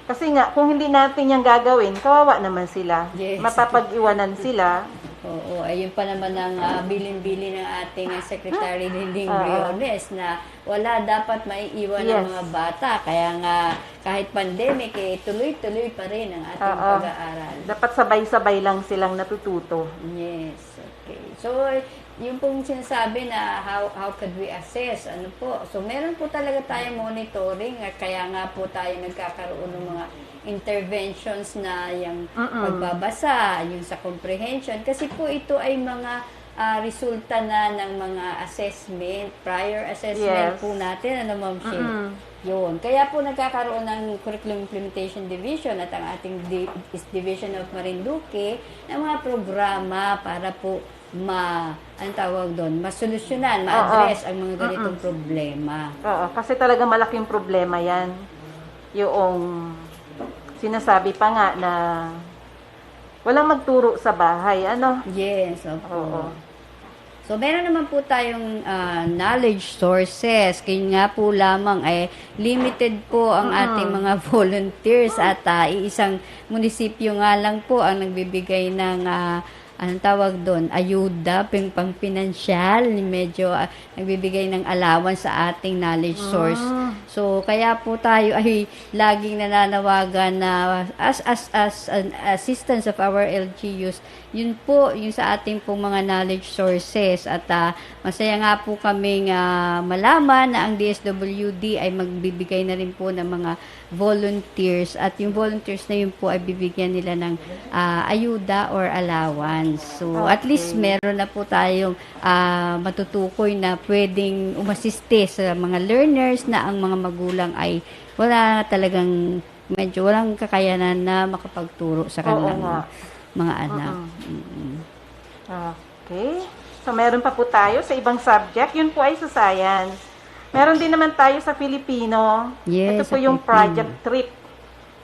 Kasi nga, kung hindi natin yung gagawin, kawawa naman sila. Yes. Mapapag-iwanan sila. Oo, ayun pa naman ang bilin-bili ng ating Secretary Linding Briones na wala dapat maiiwan ng mga bata. Kaya nga, kahit pandemic, tuloy-tuloy pa rin ang ating pag-aaral. Dapat sabay-sabay lang silang natututo. Yes, okay. So, yung pong sinasabi na how could we assess, ano po. So, meron po talaga tayong monitoring, kaya nga po tayo nagkakaroon ng mga interventions na yung pagbabasa, yung sa comprehension. Kasi po ito ay mga resulta na ng mga assessment, prior assessment Yes. po natin, ano Ma'am Shea? Mm-mm. Yun. Kaya po nagkakaroon ng Curriculum Implementation Division at ang ating Division of Marinduque ng mga programa para po anong tawag doon, masolusyonan, ma-address ang mga ganitong problema. Oo, kasi talaga malaking problema yan. Yung sinasabi pa nga na walang magturo sa bahay, ano? Yes, opo. Oo. So, meron naman po tayong knowledge sources. Kaya nga po lamang ay limited po ang ating mga volunteers at iisang munisipyo nga lang po ang nagbibigay ng anong tawag doon, ayuda, pang-pinansyal, medyo nagbibigay ng allowance sa ating knowledge source. So, kaya po tayo ay laging nananawagan na as an assistance of our LGUs, yun po, yung sa ating pong mga knowledge sources. At masaya nga po kaming malaman na ang DSWD ay magbibigay na rin po ng mga volunteers at yung volunteers na yun po ay bibigyan nila ng ayuda or allowance. So, at least meron na po tayong matutukoy na pwedeng umasiste sa mga learners na ang mga magulang ay wala talagang medyo walang kakayanan na makapagturo sa kanilang mga anak. Okay. So, meron pa po tayo sa ibang subject. Yun po ay sa science. Meron din naman tayo sa Filipino. Yes, Ito po sa yung Filipino. project trip.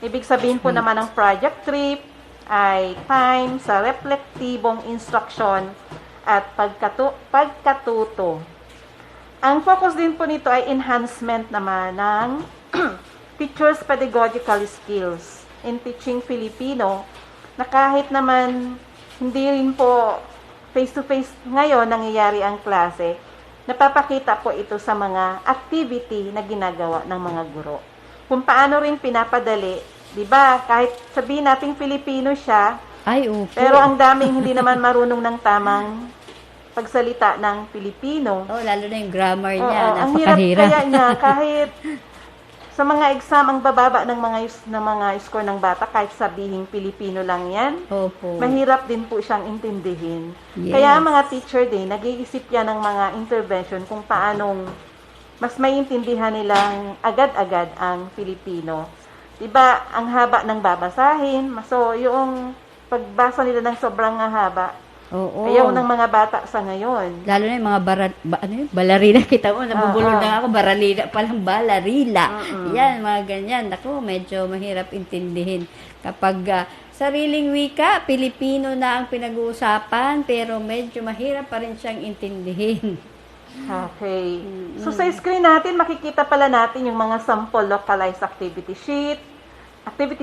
Ibig sabihin po naman ng project trip ay time sa reflektibong instruction at pagkatuto. Ang focus din po nito ay enhancement naman ng teachers' pedagogical skills in teaching Filipino na kahit naman hindi rin po face-to-face ngayon nangyayari ang klase, napapakita po ito sa mga activity na ginagawa ng mga guro. Kung paano rin pinapadali, di ba? Kahit sabihin nating Filipino siya, Ay, opo. pero ang daming hindi naman marunong ng tamang pagsalita ng Filipino. Oh, lalo na yung grammar niya, Oo, ang hirap napakahirap. kaya niya kahit sa mga exam ang bababa ng mga score ng bata kahit sabihing Filipino lang 'yan. Opo. Mahirap din po siyang intindihin. Yes. Kaya ang mga teacher din nag-iisip yan ng mga intervention kung paanong mas maintindihan nilang agad-agad ang Filipino. 'Di ba? Ang haba ng babasahin, so yung pagbasa nila ng sobrang haba. Oo. Ayaw ng mga bata sa ngayon. Lalo na yung mga balarina. Kita mo, nabubulol na ako. Baralina, palang balarila. Yan, mga ganyan. Naku, medyo mahirap intindihin. Kapag sariling wika, Pilipino na ang pinag-uusapan, pero medyo mahirap pa rin siyang intindihin. Okay. So sa screen natin, makikita pala natin yung mga sample localized activity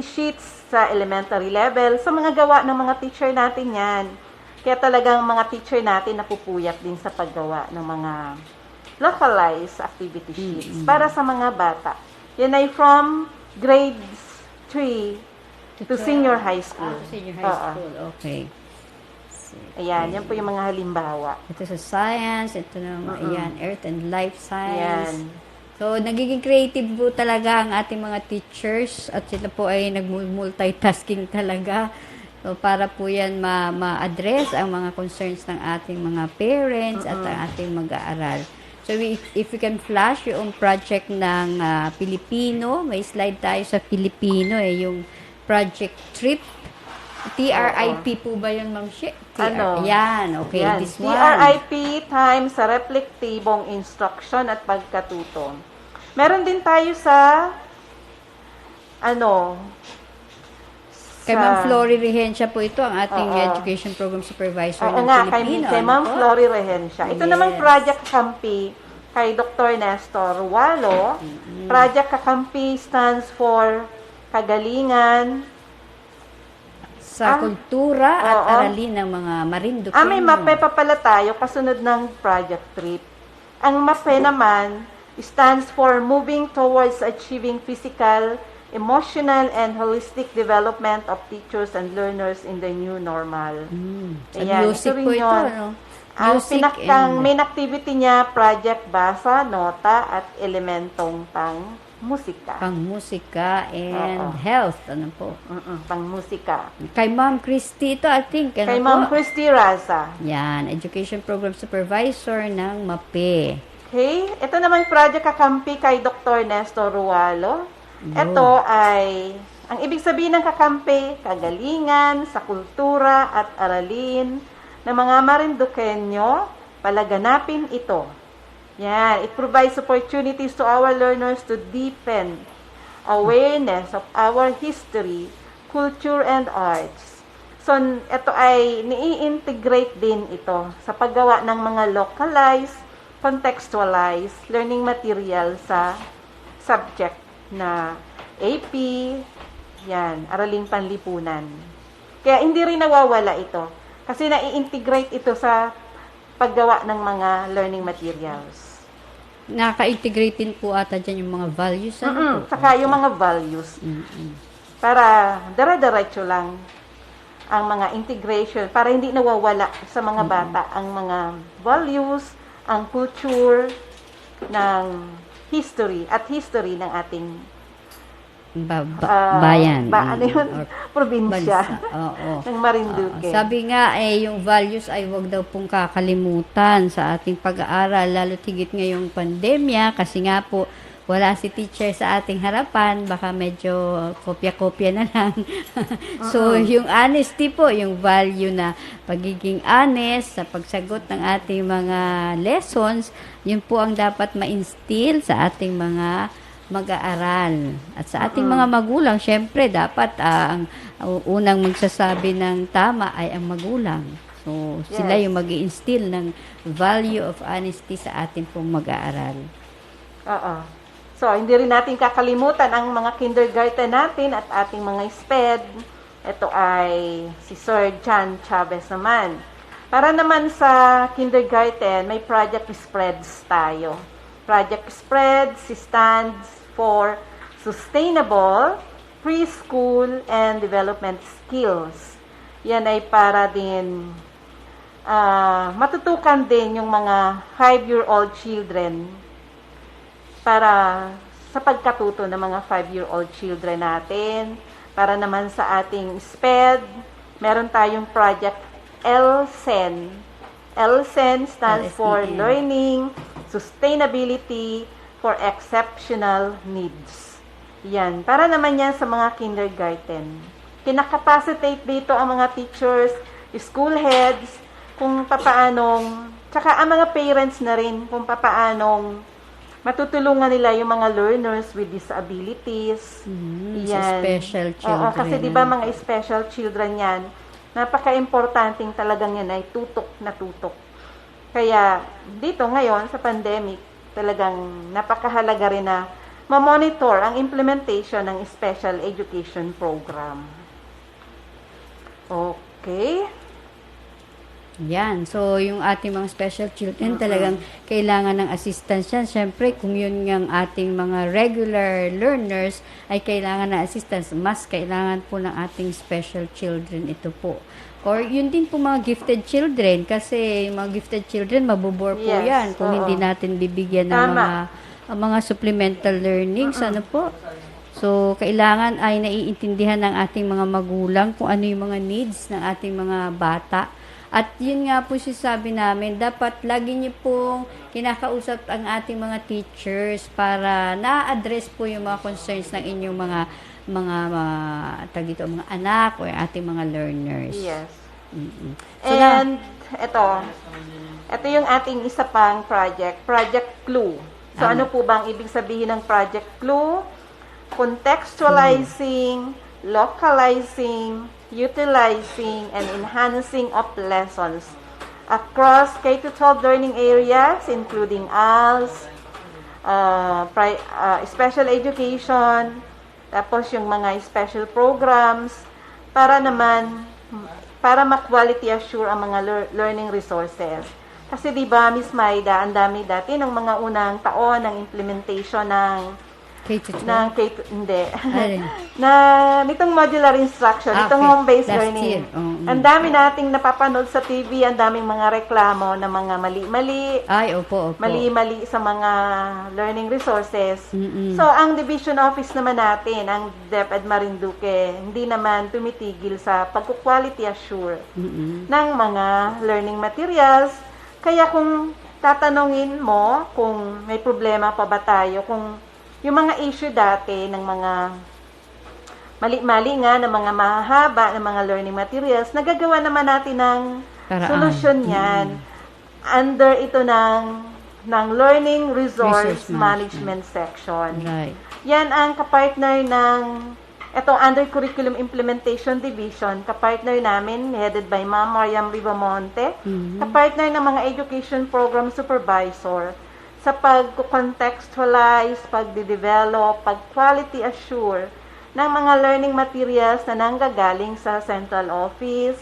sheets sa elementary level. Sa mga gawa ng mga teacher natin yan. Kaya talagang mga teacher natin napupuyat din sa paggawa ng mga localized activity sheets para sa mga bata. Yan ay from grades 3 to senior high school. Senior high school, okay. Ayan, yan po yung mga halimbawa. Ito sa science, ito naman, ayan, earth and life science. Ayan. So, nagiging creative po talaga ang ating mga teachers at sila po ay nag-multitasking talaga. So, para po yan ma-address ang mga concerns ng ating mga parents at ang ating mag-aaral. So, if we can flash yung project ng Filipino, may slide tayo sa Filipino, yung project trip. TRIP po ba yun, Ma'am Shea? Ano? Yan, okay, Yan. this one. TRIP, time sa reflektibong instruction at pagkatuto. Meron din tayo sa Kay Ma'am Flory Rehencia po ito, ang ating Education Program Supervisor ng Filipino. Kay Ma'am Flory Rehencia. Ito namang Project Kakampi kay Dr. Nestor Walo. Project Kakampi stands for Kagalingan sa kultura at aralin ng mga Marinduqueño. may MAPE pa pala tayo kasunod ng project trip. Ang MAPE naman stands for Moving Towards Achieving Physical, Emotional, and Holistic Development of Teachers and Learners in the New Normal. Ayan, Music rin po ito, yun. no? Ang Music main activity niya, project basa, nota, at elementong musika. Pang-musika and health. Ano po? Pang-musika. Kay Ma'am Christy ito, I think. Ano Kay po? Ma'am Christy Raza. Yan, Education Program Supervisor ng MAPE. Okay, ito naman project kakampi kay Dr. Nestor Rualo. Ito ay, ang ibig sabihin ng kakampi, kagalingan sa kultura at aralin ng mga Marinduqueño, palaganapin ito. Yan, it provides opportunities to our learners to deepen awareness of our history, culture, and arts. So, ito ay ni-integrate din ito sa paggawa ng mga localized, contextualized learning material sa subject na AP, yan, araling panlipunan. Kaya hindi rin nawawala ito. Kasi na-integrate ito sa paggawa ng mga learning materials. Naka-integrate din po ata dyan yung mga values. Ano po? Saka yung mga values. Para dara-diretso lang ang mga integration. Para hindi nawawala sa mga bata ang mga values, ang culture ng history at history ng ating bayan. Ano yun? Probinsya. Ng Marinduque. Sabi nga, yung values ay wag daw pong kakalimutan sa ating pag-aaral, lalo't higit ngayong pandemya, kasi nga po, wala si teacher sa ating harapan, baka medyo kopya-kopya na lang. So, yung honesty po, yung value na pagiging honest sa pagsagot ng ating mga lessons, yun po ang dapat ma-instill sa ating mga mag-aaral. At sa ating mga magulang, syempre, dapat ang unang magsasabi ng tama ay ang magulang. So, sila yung mag-i-instill ng value of honesty sa ating pong mag-aaral. So, hindi rin natin kakalimutan ang mga kindergarten natin at ating mga SPED. Ito ay si Sir John Chavez naman. Para naman sa kindergarten, may Project Spreads tayo. Project Spreads stands for Sustainable Preschool and Development Skills. Yan ay para din matutukan din yung mga 5-year-old children para sa pagkatuto ng mga 5-year-old children natin. Para naman sa ating SPED, meron tayong Project LSEN. LSEN stands for Learning Sustainability for Exceptional Needs. Yan. Para naman yan sa mga kindergarten. Kinakapacitate dito ang mga teachers, school heads, kung papaanong, tsaka ang mga parents na rin, kung papaanong matutulungan nila yung mga learners with disabilities. Yan. Special children. Kasi di ba mga special children yan, napaka-importanting talagang yan ay tutok na tutok. Kaya dito ngayon sa pandemic, talagang napakahalaga rin na ma-monitor ang implementation ng special education program. Okay. Yan. So, yung ating mga special children, talagang kailangan ng assistance yan. Siyempre, kung yun yung ating mga regular learners, ay kailangan ng assistance. Mas kailangan po ng ating special children ito po. Or yun din po mga gifted children. Kasi mga gifted children, mabubore po yan. Kung hindi natin bibigyan ng mga supplemental learnings. Ano po? So, kailangan ay naiintindihan ng ating mga magulang kung ano yung mga needs ng ating mga bata. At yun nga po sabi namin, dapat lagi niyo pong kinakausap ang ating mga teachers para na-address po yung mga concerns ng inyong mga anak o ating mga learners. Yes. So, and ito yung ating isa pang project, Project Clue. So, ano po bang ibig sabihin ng Project Clue? Contextualizing, localizing, utilizing, and enhancing of lessons across K-12 learning areas, including ALS, special education, tapos yung mga special programs, para ma-quality assure ang mga learning resources. Kasi di ba, Miss Maida, ang dami dati ng mga unang taon ng implementation ng K-12? Hindi. Alin? Na nitong modular instruction, itong okay. home-based Last learning. year. Oh, Ang dami nating napapanood sa TV, ang daming mga reklamo na mga mali-mali, Ay, opo. mali-mali sa mga learning resources. Mm-mm. So, ang division office naman natin, ang DepEd Marinduque, hindi naman tumitigil sa pagku-quality assure ng mga learning materials. Kaya kung tatanungin mo kung may problema pa ba tayo, kung yung mga issue dati ng mga mali-mali nga, ng mga mahaba, ng mga learning materials, nagagawa naman natin ng solusyon yan under ito ng Learning Resource Management Section. Right. Yan ang kapartner ng itong Under Curriculum Implementation Division, kapartner namin, headed by Ma'am Mariam Ribamonte, kapartner ng mga Education Program Supervisor, sa pag-contextualize, pag-develop, pag-quality assure ng mga learning materials na nanggagaling sa central office,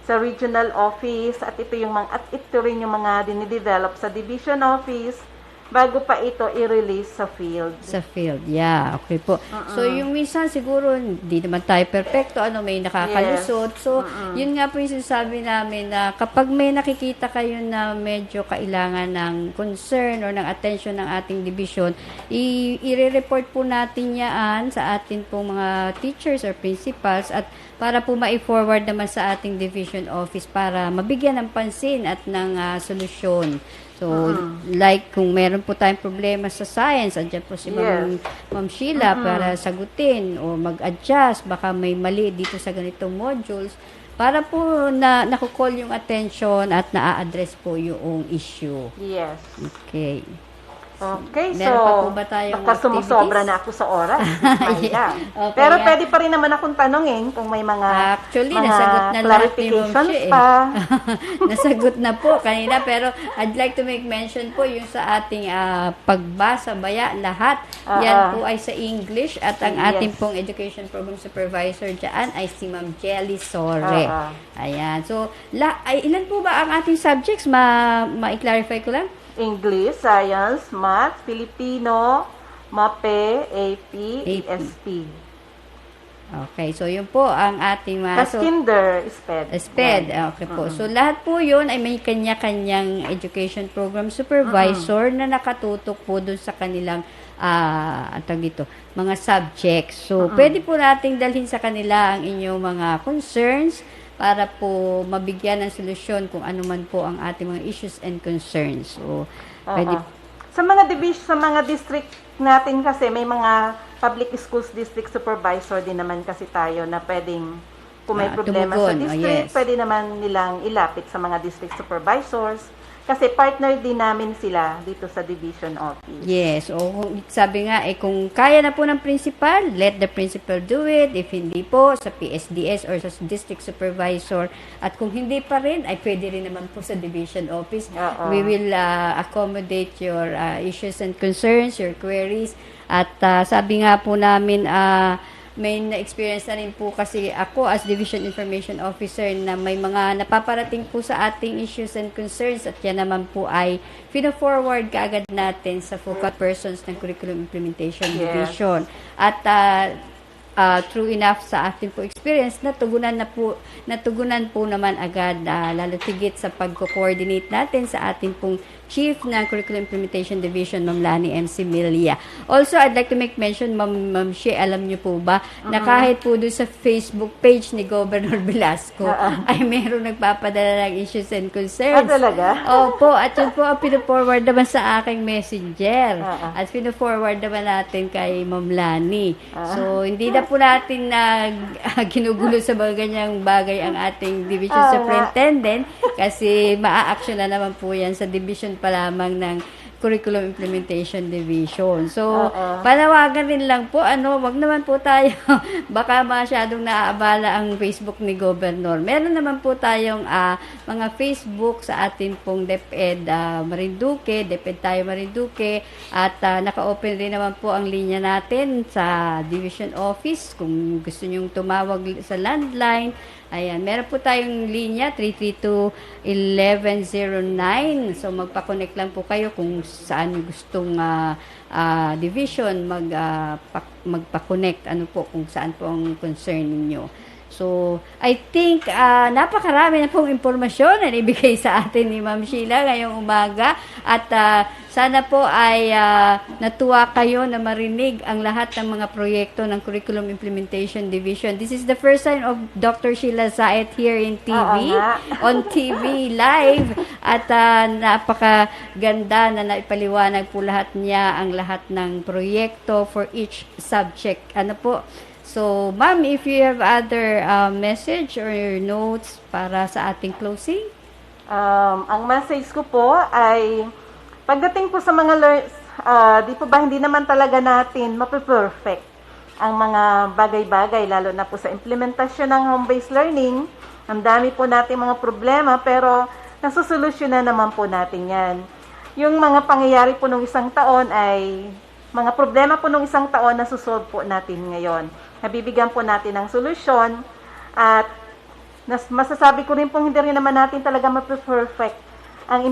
sa regional office, at ito rin yung mga dinidevelop sa division office bago pa ito i-release sa field. Sa field, yeah. Okay po. So, yung minsan siguro, hindi naman tayo perfecto, may nakakalusot. So, yun nga po yung sinasabi namin na kapag may nakikita kayo na medyo kailangan ng concern or ng attention ng ating division, i-report po natin yan sa ating pong mga teachers or principals at para po ma-forward naman sa ating division office para mabigyan ng pansin at ng solusyon. So, like, kung meron po tayong problema sa science, andyan po si Ma'am Sheila para sagutin o mag-adjust, baka may mali dito sa ganitong modules, para po naku-call yung attention at na-address po yung issue. Yes. Okay. Okay, Meron pa po ba tayong baka sumusobra na ako sa oras. Yeah. Okay, pero pwede pa rin naman akong tanungin kung may mga Actually, mga nasagot na clarifications lahat pa. Nasagot na po kanina, pero I'd like to make mention po yung sa ating pagbasa baya lahat. Yan po ay sa English at ang ating pong Education Program Supervisor dyan ay si Ma'am Jelly Sore. Ayan. So, ilan po ba ang ating subjects? Ma-clarify ko lang. English, Science, Math, Filipino, MAPE, AP, ESP. Okay, so yun po ang ating Kinder, SPED. SPED, okay po. So lahat po yun ay may kanya-kanyang education program supervisor na nakatutok po dun sa kanilang mga subjects. So pwede po nating dalhin sa kanila ang inyong mga concerns para po mabigyan ng solusyon kung ano man po ang ating mga issues and concerns. So, pwede sa mga district natin kasi may mga public schools district supervisor din naman kasi tayo na pwedeng kung may problema sa district, pwede naman nilang ilapit sa mga district supervisors. Kasi partner din namin sila dito sa division office. Yes. O sabi nga, kung kaya na po ng principal, let the principal do it. If hindi po, sa PSDS or sa district supervisor. At kung hindi pa rin, ay pwede rin naman po sa division office. We will accommodate your issues and concerns, your queries. At sabi nga po namin, may na-experience na rin po kasi ako as Division Information Officer na may mga napaparating po sa ating issues and concerns at yan naman po ay fino-forward kaagad natin sa focal persons ng Curriculum Implementation Division. At true enough sa ating po experience, natugunan po naman agad, lalo tigit sa pagko-coordinate natin sa ating pong Chief ng Curriculum Implementation Division, Ma'am Lani MC Milia. Also, I'd like to make mention, Ma'am She, alam niyo po ba, na kahit po doon sa Facebook page ni Governor Velasco, ay mayroong nagpapadala ng issues and concerns. Talaga? Opo, at yun po ang pino-forward naman sa aking messenger. At pino-forward naman natin kay Ma'am Lani. So, hindi na po natin ginugulo sa mga ganyang bagay ang ating Division Superintendent kasi maa-action na naman po yan sa division pa lamang ng Curriculum Implementation Division. So, panawagan rin lang po, wag naman po tayo, baka masyadong naaabala ang Facebook ni Governor. Meron naman po tayong mga Facebook sa ating pong DepEd Marinduque, DepEd tayo Marinduque, at naka-open rin naman po ang linya natin sa Division Office. Kung gusto nyong tumawag sa landline, ayan, meron po tayong linya 332-1109. So magpa-connect lang po kayo kung saan yung gustong division magpa-connect, ano po, kung saan po ang concern ninyo. So, I think napakarami na pong impormasyon na ibigay sa atin ni Ma'am Sheila ngayong umaga at sana po ay natuwa kayo na marinig ang lahat ng mga proyekto ng Curriculum Implementation Division. This is the first time of Dr. Sheila Zayat here in TV, on TV live at napakaganda na naipaliwanag po lahat niya ang lahat ng proyekto for each subject. Ano po? So, ma'am, if you have other message or notes para sa ating closing? Ang message ko po ay, pagdating po sa mga hindi naman talaga natin mape-perfect ang mga bagay-bagay, lalo na po sa implementasyon ng home-based learning. Ang dami po natin mga problema, pero nasusolusyonan naman po natin yan. Yung mga pangyayari po nung isang taon ay mga problema po nung isang taon na susolve po natin ngayon. Nabibigyan po natin ng solusyon at masasabi ko rin po hindi rin naman natin talaga mape-perfect ang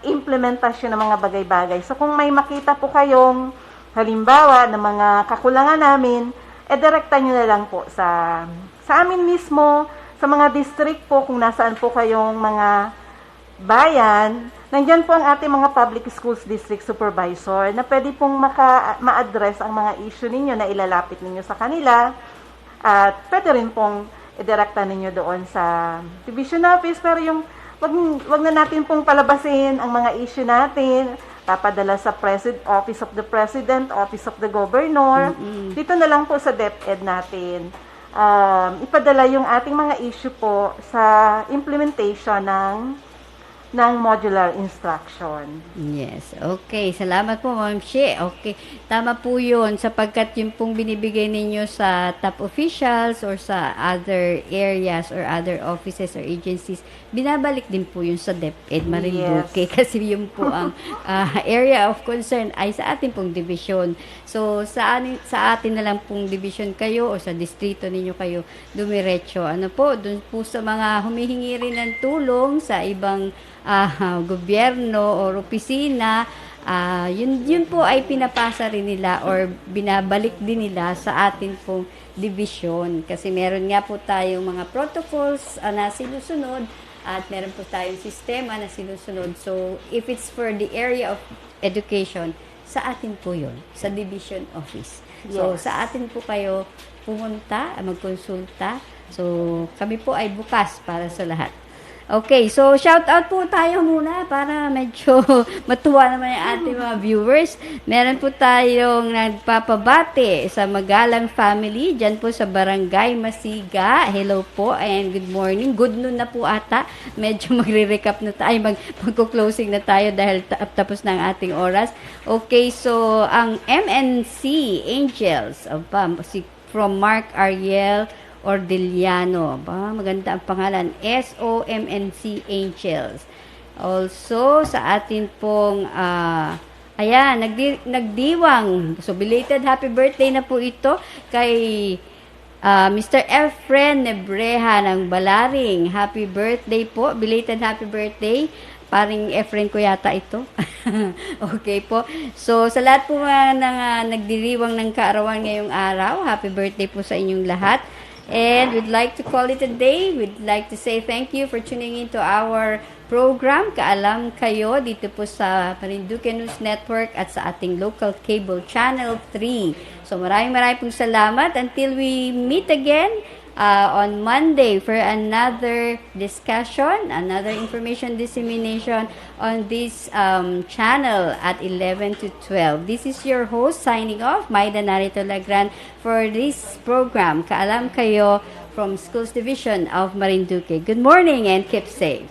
implementasyon ng mga bagay-bagay. So kung may makita po kayong halimbawa ng mga kakulangan namin, direkta nyo na lang po sa amin mismo, sa mga district po, kung nasaan po kayong mga bayan. Nandiyan po ang ating mga public schools district supervisor na pwede pong ma-address ang mga issue ninyo na ilalapit ninyo sa kanila at pwede rin pong idirekta ninyo doon sa division office, pero yung wag na natin pong palabasin ang mga issue natin, papadala sa Office of the President, Office of the Governor. Dito na lang po sa DepEd natin ipadala yung ating mga issue po sa implementation ng modular instruction. Yes. Okay. Salamat po, Ma'am She. Okay. Tama po yun sapagkat yung pong binibigay ninyo sa top officials or sa other areas or other offices or agencies, binabalik din po yun sa DepEd Marinduque. Yes. Kasi yun po ang area of concern ay sa ating pong division. So, sa atin na lang pong division kayo o sa distrito ninyo kayo dumiretso. Ano po, dun po sa mga humihingi rin ng tulong sa ibang gobyerno o opisina, yun po ay pinapasa rin nila or binabalik din nila sa atin pong division. Kasi meron nga po tayong mga protocols na sinusunod at meron po tayong sistema na sinusunod. So, if it's for the area of education, sa atin po yun, sa division office. So, sa atin po kayo pumunta, magkonsulta. So, kami po ay bukas para sa lahat. Okay, so shout out po tayo muna para medyo matuwa naman yung ating mga viewers. Meron po tayong nagpapabati sa Magalang family dyan po sa Barangay Masiga. Hello po and good morning. Good noon na po ata. Medyo magre-recap na tayo, magko-closing na tayo dahil tapos na ang ating oras. Okay, so ang MNC Angels from Mark Ariel Ordiliano. Maganda ang pangalan. SOMNC Angels. Also, sa atin pong, nagdiwang. So, belated happy birthday na po ito kay Mr. Efren Nebreha ng Balaring. Happy birthday po. Belated happy birthday. Paring Efren ko yata ito. Okay po. So, sa lahat po mga nagdiriwang ng kaarawan ngayong araw, happy birthday po sa inyong lahat. And we'd like to call it a day. We'd like to say thank you for tuning into our program, Kaalam Kayo, dito po sa Marinduque News Network at sa ating local cable channel 3. So maraming pong salamat. Until we meet again on Monday for another discussion, another information dissemination on this channel at 11 to 12. This is your host signing off, Maida Narito Lagran, for this program, Kaalam Kayo, from Schools Division of Marinduque. Good morning and keep safe.